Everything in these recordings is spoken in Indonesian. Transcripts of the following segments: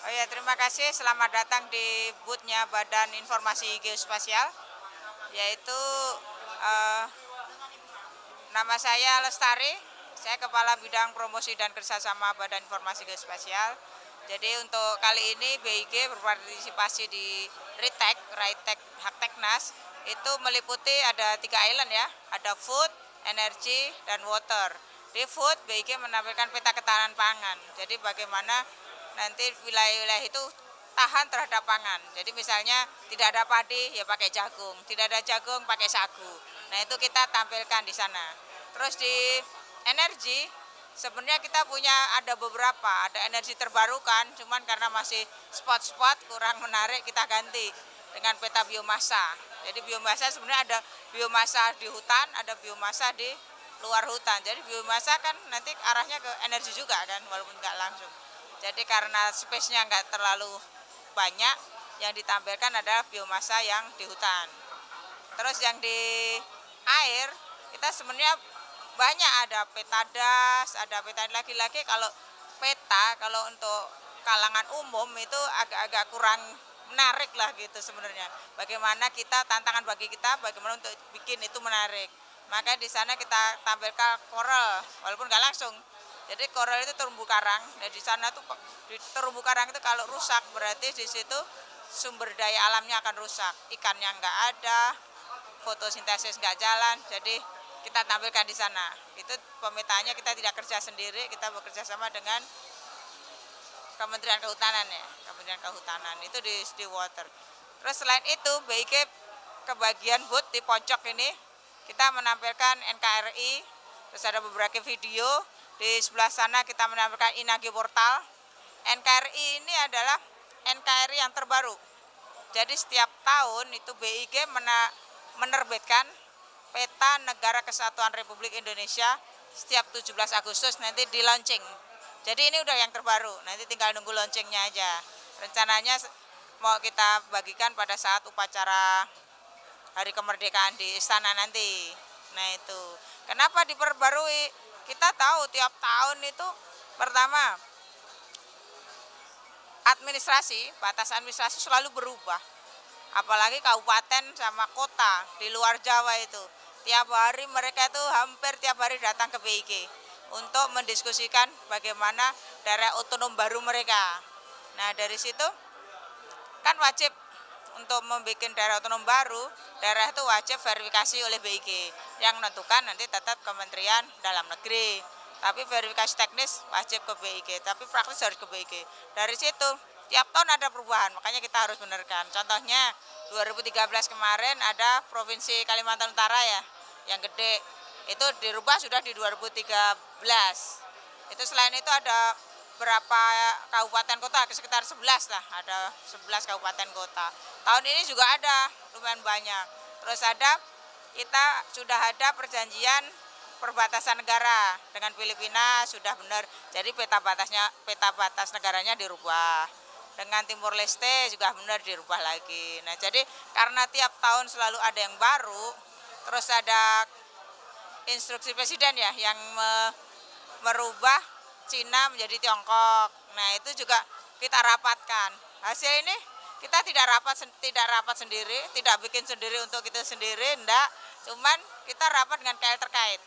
Oh ya, terima kasih. Selamat datang di booth-nya Badan Informasi Geospasial, yaitu eh, nama saya Lestari. Saya Kepala Bidang Promosi dan Kerjasama Badan Informasi Geospasial. Jadi untuk kali ini BIG berpartisipasi di RITEK Hakteknas. Itu meliputi ada 3 island ya, ada food, energy, dan water. Di food, BIG menampilkan peta ketahanan pangan. Jadi bagaimana nanti wilayah-wilayah itu tahan terhadap pangan. Jadi misalnya tidak ada padi ya pakai jagung, tidak ada jagung pakai sagu. Nah itu kita tampilkan di sana. Terus di energi sebenarnya kita punya ada beberapa, ada energi terbarukan, cuman karena masih spot-spot kurang menarik kita ganti dengan peta biomasa. Jadi biomasa sebenarnya ada biomasa di hutan, ada biomasa di luar hutan. Jadi biomasa kan nanti arahnya ke energi juga kan, walaupun nggak langsung. Jadi karena space-nya nggak terlalu banyak, yang ditampilkan adalah biomasa yang di hutan. Terus yang di air, kita sebenarnya banyak, ada peta das, ada peta lagi-lagi. Kalau peta, kalau untuk kalangan umum itu agak-agak kurang menarik lah gitu sebenarnya. Bagaimana kita, tantangan bagi kita, bagaimana untuk bikin itu menarik. Maka di sana kita tampilkan coral, walaupun nggak langsung. Jadi coral itu terumbu karang, dan di sana tuh di terumbu karang itu kalau rusak berarti di situ sumber daya alamnya akan rusak. Ikannya nggak ada, fotosintesis nggak jalan, jadi kita tampilkan di sana. Itu pemetaannya kita tidak kerja sendiri, kita bekerja sama dengan Kementerian Kehutanan ya, Kementerian Kehutanan itu di water. Terus selain itu BIG kebagian booth di pojok ini kita menampilkan NKRI, terus ada beberapa video. Di sebelah sana kita menampilkan Inagi Portal. NKRI ini adalah NKRI yang terbaru. Jadi setiap tahun itu BIG menerbitkan peta Negara Kesatuan Republik Indonesia setiap 17 Agustus nanti di launching. Jadi ini udah yang terbaru, nanti tinggal nunggu launchingnya aja. Rencananya mau kita bagikan pada saat upacara Hari Kemerdekaan di Istana nanti. Nah itu, kenapa diperbarui? Kita tahu tiap tahun itu pertama batas administrasi selalu berubah. Apalagi kabupaten sama kota di luar Jawa itu. Tiap hari mereka itu hampir tiap hari datang ke BIG untuk mendiskusikan bagaimana daerah otonom baru mereka. Nah dari situ kan wajib untuk membuat daerah otonom baru, daerah itu wajib verifikasi oleh BIG. Yang menentukan nanti tetap Kementerian Dalam Negeri. Tapi verifikasi teknis wajib ke BIG, tapi praktis harus ke BIG. Dari situ tiap tahun ada perubahan, makanya kita harus benarkan. Contohnya 2013 kemarin ada Provinsi Kalimantan Utara ya, yang gede. Itu dirubah sudah di 2013. Itu selain itu ada berapa kabupaten kota, sekitar 11 lah, ada 11 kabupaten kota. Tahun ini juga ada lumayan banyak. Terus kita sudah ada perjanjian perbatasan negara dengan Filipina sudah benar. Jadi peta batas negaranya dirubah. Dengan Timor Leste juga benar dirubah lagi. Nah, jadi karena tiap tahun selalu ada yang baru, terus ada instruksi presiden ya yang merubah Cina menjadi Tiongkok. Nah, itu juga kita rapatkan. Hasil ini kita tidak rapat sendiri, tidak bikin sendiri untuk kita sendiri, enggak. Cuman kita rapat dengan KL terkait.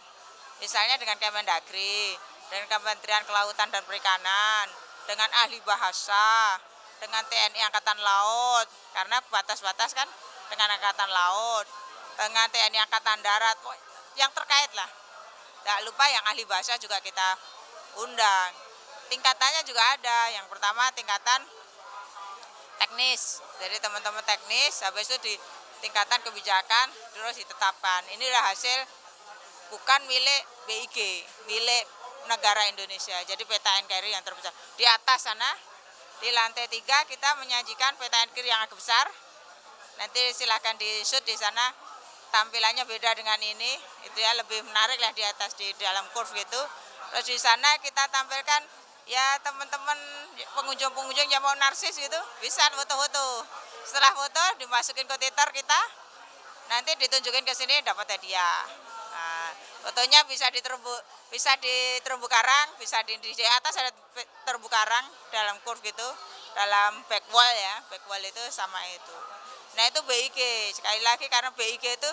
Misalnya dengan Kemendagri, dengan Kementerian Kelautan dan Perikanan, dengan ahli bahasa, dengan TNI Angkatan Laut, karena batas-batas kan dengan Angkatan Laut, dengan TNI Angkatan Darat, yang terkait lah. Tak lupa yang ahli bahasa juga kita undang. Tingkatannya juga ada. Yang pertama tingkatan teknis, jadi teman-teman teknis, habis itu di tingkatan kebijakan terus ditetapkan. Inilah hasil bukan milik BIG, milik negara Indonesia. Jadi peta NKRI yang terbesar. Di atas sana, di lantai 3 kita menyajikan peta NKRI yang agak besar. Nanti silahkan di-shoot di sana. Tampilannya beda dengan ini, itu ya lebih menarik lah di atas di dalam curve gitu. Terus di sana kita tampilkan ya teman-teman pengunjung-pengunjung yang mau narsis gitu bisa foto-foto. Setelah foto dimasukin ke Twitter kita, nanti ditunjukin ke sini dapat hadiah. Nah, fotonya bisa di terumbu karang, bisa di atas ada terumbu karang dalam curve gitu. dalam backwall ya, backwall itu sama itu. Nah itu BIG, sekali lagi karena BIG itu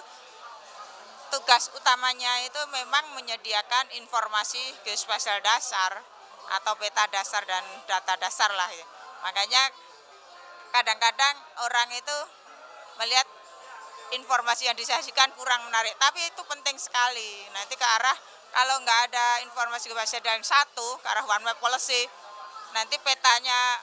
tugas utamanya itu memang menyediakan informasi geospasial dasar atau peta dasar dan data dasar lah ya. Makanya kadang-kadang orang itu melihat informasi yang disajikan kurang menarik, tapi itu penting sekali. Nanti ke arah kalau nggak ada informasi geospasial yang satu, ke arah one map policy, nanti petanya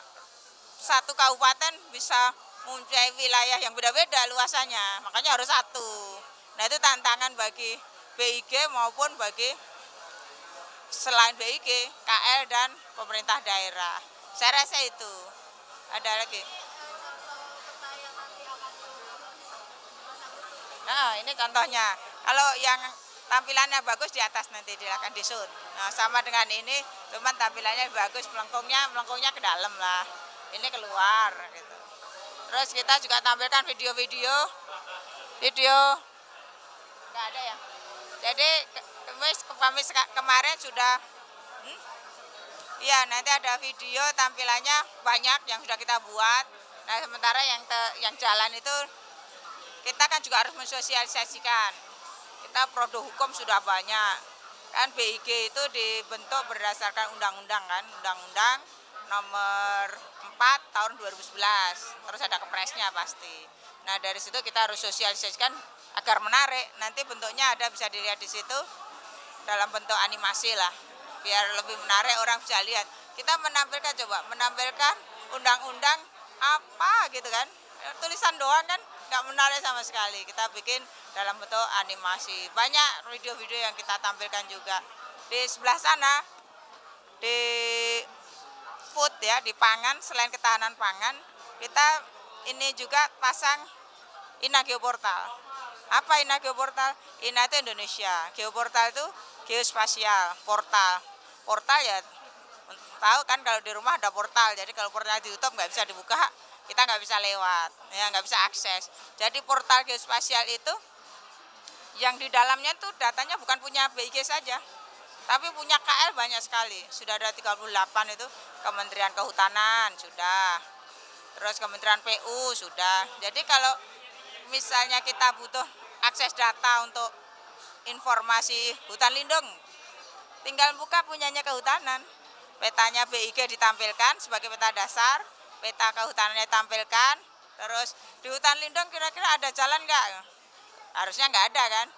satu kabupaten bisa mempunyai wilayah yang beda-beda luasannya, makanya harus satu. Nah itu tantangan bagi BIG maupun bagi selain BIG, KL dan pemerintah daerah. Saya rasa itu. Ada lagi. Nah ini contohnya. Kalau yang tampilannya bagus di atas nanti akan disut. Nah sama dengan ini, cuman tampilannya bagus, melengkungnya ke dalam lah. Ini keluar gitu. Terus kita juga tampilkan video nggak ada ya. Jadi kemarin sudah iya nanti ada video tampilannya banyak yang sudah kita buat. Nah sementara yang jalan itu kita kan juga harus mensosialisasikan. Kita produk hukum sudah banyak. Kan BIG itu dibentuk berdasarkan undang-undang kan, Undang-Undang nomor 4 tahun 2011. Terus ada kepresnya pasti. Nah dari situ kita harus sosialisasikan agar menarik. Nanti bentuknya ada bisa dilihat di situ dalam bentuk animasi lah. Biar lebih menarik orang bisa lihat. Kita menampilkan undang-undang apa gitu kan. Tulisan doang kan nggak menarik sama sekali. Kita bikin dalam bentuk animasi. Banyak video-video yang kita tampilkan juga. Di sebelah sana di food ya, di pangan, selain ketahanan pangan, kita ini juga pasang INA Geoportal. Apa INA Geoportal? INA itu Indonesia, Geoportal itu geospasial, portal. Portal ya, tahu kan kalau di rumah ada portal, jadi kalau portal ditutup nggak bisa dibuka, kita nggak bisa lewat, ya nggak bisa akses. Jadi portal geospasial itu yang di dalamnya tuh datanya bukan punya BIG saja, tapi punya KL banyak sekali. Sudah ada 38 itu, Kementerian Kehutanan sudah, terus Kementerian PU sudah. Jadi kalau misalnya kita butuh akses data untuk informasi hutan lindung, tinggal buka punyanya Kehutanan. Petanya BIG ditampilkan sebagai peta dasar, peta kehutanannya ditampilkan, terus di hutan lindung kira-kira ada jalan nggak? Harusnya nggak ada kan?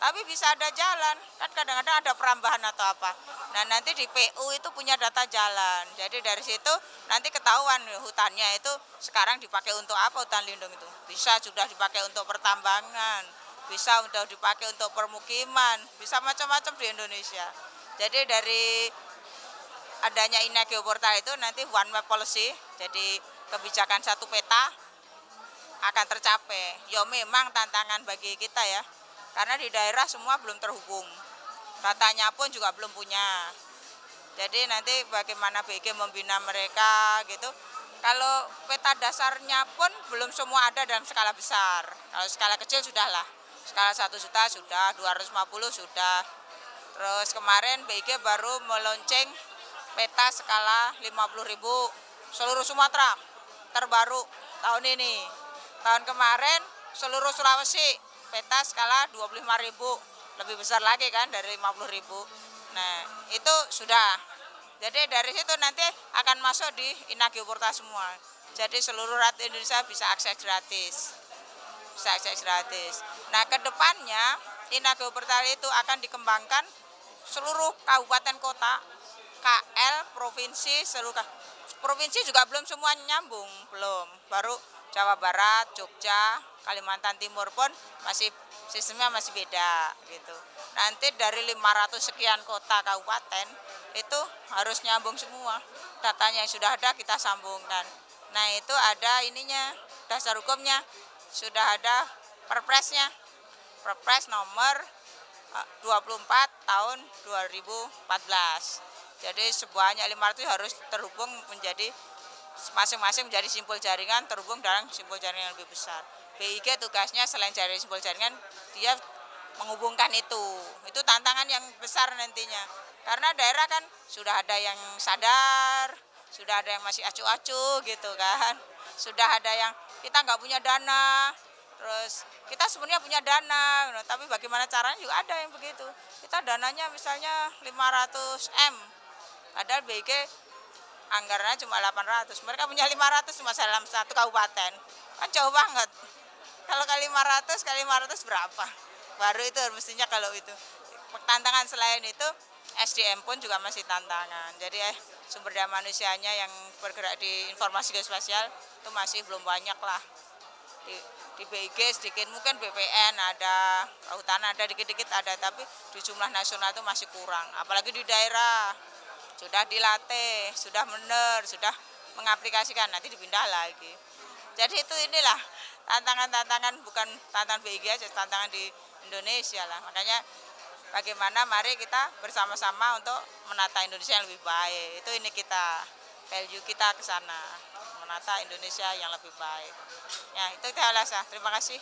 Tapi bisa ada jalan, kan kadang-kadang ada perambahan atau apa. Nah nanti di PU itu punya data jalan, jadi dari situ nanti ketahuan hutannya itu sekarang dipakai untuk apa hutan lindung itu. Bisa sudah dipakai untuk pertambangan, bisa sudah dipakai untuk permukiman, bisa macam-macam di Indonesia. Jadi dari adanya INA Geoportal itu nanti one map policy, jadi kebijakan satu peta akan tercapai. Ya memang tantangan bagi kita ya. Karena di daerah semua belum terhubung, datanya pun juga belum punya. Jadi nanti bagaimana BIG membina mereka gitu. Kalau peta dasarnya pun belum semua ada dalam skala besar. Kalau skala kecil sudahlah, skala 1 juta sudah, 250 sudah. Terus kemarin BIG baru melonceng peta skala 50.000 seluruh Sumatera terbaru tahun ini. Tahun kemarin seluruh Sulawesi peta skala 25.000, lebih besar lagi kan dari 50.000. Nah itu sudah, jadi dari situ nanti akan masuk di INA Geoportal semua. Jadi seluruh rakyat Indonesia bisa akses gratis, Nah kedepannya INA Geoportal itu akan dikembangkan seluruh kabupaten kota, KL, provinsi, seluruh provinsi juga belum semua nyambung, belum, baru Jawa Barat, Jogja, Kalimantan Timur pun masih sistemnya masih beda gitu. Nanti dari 500 sekian kota kabupaten itu harus nyambung semua. Datanya yang sudah ada kita sambungkan. Nah itu ada ininya, dasar hukumnya, sudah ada perpresnya. Perpres nomor 24 tahun 2014. Jadi sebanyak 500 harus terhubung menjadi masing-masing menjadi simpul jaringan terhubung dengan simpul jaringan yang lebih besar. BIG tugasnya selain dari simpul jaringan, dia menghubungkan itu. Itu tantangan yang besar nantinya. Karena daerah kan sudah ada yang sadar, sudah ada yang masih acuh-acuh gitu kan, sudah ada yang kita nggak punya dana, terus kita sebenarnya punya dana, tapi bagaimana caranya juga ada yang begitu. Kita dananya misalnya 500 M, padahal BG anggarannya cuma 800, mereka punya 500 cuma dalam satu kabupaten, kan jauh banget. Kalau kali 500 berapa? Baru itu mestinya kalau itu. Tantangan selain itu, SDM pun juga masih tantangan. Jadi sumber daya manusianya yang bergerak di informasi geospasial itu masih belum banyak lah. Di BIG sedikit, mungkin BPN ada, kehutanan ada, dikit-dikit ada, tapi di jumlah nasional itu masih kurang. Apalagi di daerah, sudah dilatih, sudah benar, sudah mengaplikasikan, nanti dipindah lagi. Jadi itu inilah tantangan-tantangan, bukan tantangan BIG aja, tantangan di Indonesia lah. Makanya bagaimana mari kita bersama-sama untuk menata Indonesia yang lebih baik. Itu ini kita, value kita ke sana, menata Indonesia yang lebih baik. Ya, itu Terima kasih.